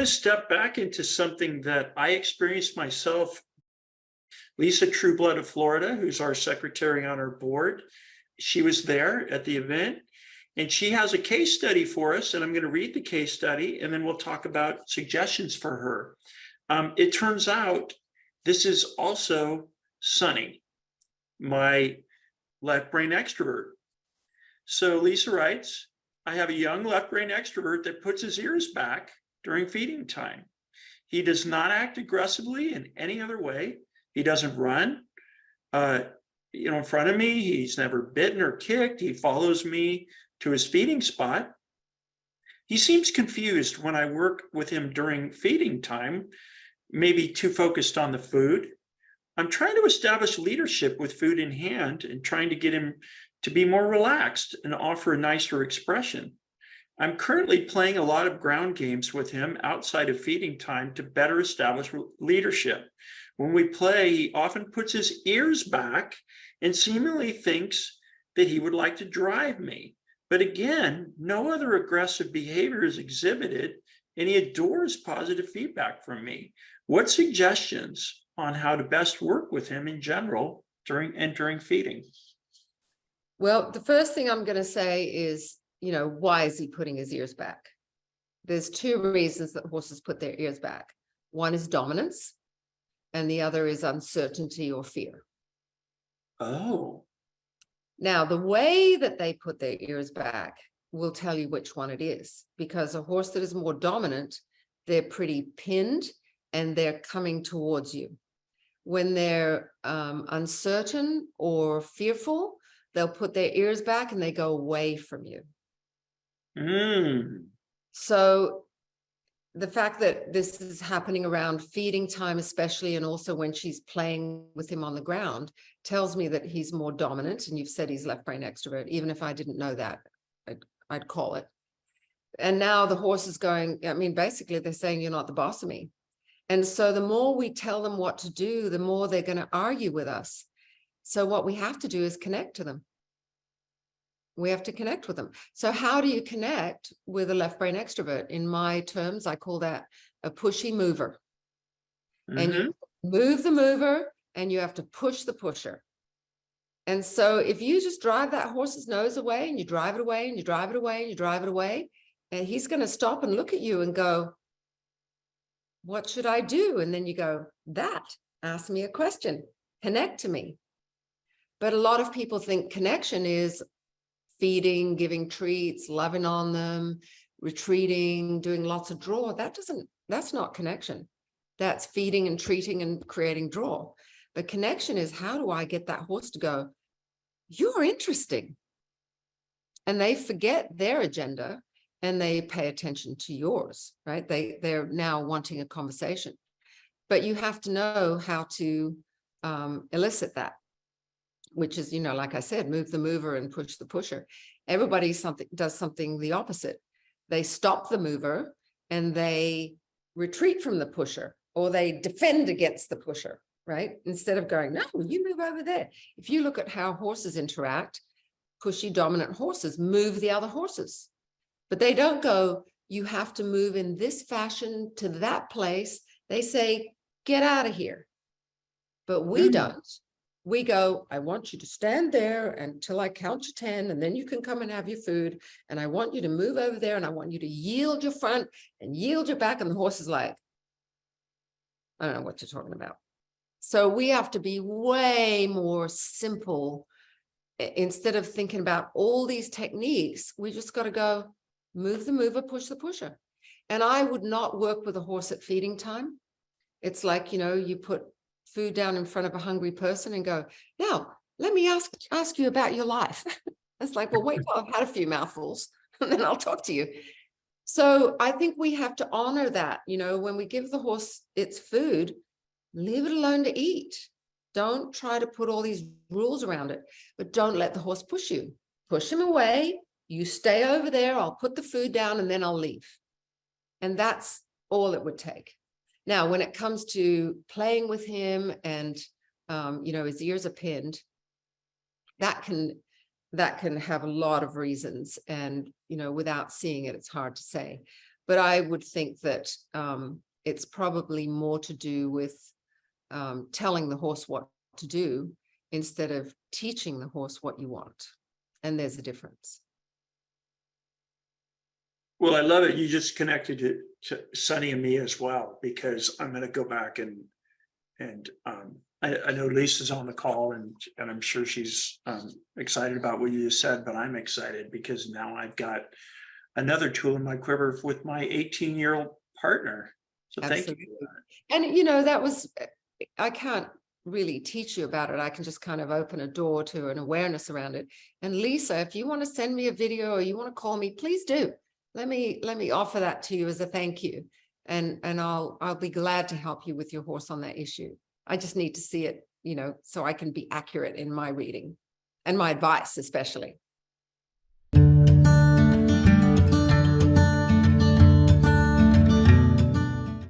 to step back into something that I experienced myself. Lisa Trueblood of Florida, who's our secretary on our board, she was there at the event, and she has a case study for us, and I'm going to read the case study, and then we'll talk about suggestions for her. It turns out this is also Sunny, my left brain extrovert. So Lisa writes, I have a young left brain extrovert that puts his ears back during feeding time. He does not act aggressively in any other way. He doesn't run, in front of me. He's never bitten or kicked. He follows me to his feeding spot. He seems confused when I work with him during feeding time, maybe too focused on the food. I'm trying to establish leadership with food in hand and trying to get him to be more relaxed and offer a nicer expression. I'm currently playing a lot of ground games with him outside of feeding time to better establish leadership. When we play, he often puts his ears back and seemingly thinks that he would like to drive me. But again, no other aggressive behavior is exhibited, and he adores positive feedback from me. What suggestions on how to best work with him in general during feeding? Well, the first thing I'm going to say is, why is he putting his ears back? There's two reasons that horses put their ears back. One is dominance, and the other is uncertainty or fear. Oh. Now, the way that they put their ears back will tell you which one it is, because a horse that is more dominant, they're pretty pinned and they're coming towards you. When they're uncertain or fearful, they'll put their ears back and they go away from you. So the fact that this is happening around feeding time, especially, and also when she's playing with him on the ground, tells me that he's more dominant. And you've said he's left brain extrovert. Even if I didn't know that, I'd call it. And now the horse is going, basically they're saying, you're not the boss of me. And so the more we tell them what to do, the more they're going to argue with us. So what we have to do is connect to them. We have to connect with them. So how do you connect with a left brain extrovert? In my terms, I call that a pushy mover. And you move the mover and you have to push the pusher. And so if you just drive that horse's nose away and you drive it away and you drive it away and you drive it away, and he's going to stop and look at you and go, what should I do? And then you go, ask me a question, connect to me. But a lot of people think connection is feeding, giving treats, loving on them, retreating, doing lots of draw. That's not connection. That's feeding and treating and creating draw. But connection is, how do I get that horse to go, you're interesting? And they forget their agenda and they pay attention to yours, right? They're now wanting a conversation. But you have to know how to elicit that, which is, like I said, move the mover and push the pusher. Everybody does something the opposite. They stop the mover and they retreat from the pusher, or they defend against the pusher, right? Instead of going, no, you move over there. If you look at how horses interact, pushy dominant horses move the other horses, but they don't go, you have to move in this fashion to that place. They say, get out of here. But we don't. We go, I want you to stand there until I count to 10, and then you can come and have your food. And I want you to move over there, and I want you to yield your front and yield your back. And the horse is like, I don't know what you're talking about. So we have to be way more simple. Instead of thinking about all these techniques, we just got to go, move the mover, push the pusher. And I would not work with a horse at feeding time. It's like, you put food down in front of a hungry person and go, now, let me ask you about your life. It's like, well, wait till I've had a few mouthfuls and then I'll talk to you. So I think we have to honor that, when we give the horse its food, leave it alone to eat. Don't try to put all these rules around it, but don't let the horse push you. Push him away. You stay over there. I'll put the food down and then I'll leave. And that's all it would take. Now, when it comes to playing with him and, his ears are pinned, that can have a lot of reasons. And, without seeing it, it's hard to say. But I would think that it's probably more to do with telling the horse what to do instead of teaching the horse what you want. And there's a difference. Well, I love it. You just connected it to Sunny and me as well, because I'm going to go back and I know Lisa's on the call and I'm sure she's excited about what you just said, but I'm excited because now I've got another tool in my quiver with my 18-year-old partner. So thank you. And you know, that was, I can't really teach you about it. I can just kind of open a door to an awareness around it. And Lisa, if you want to send me a video or you want to call me, please do. Let me offer that to you as a thank you. And I'll be glad to help you with your horse on that issue. I just need to see it, you know, so I can be accurate in my reading and my advice, especially.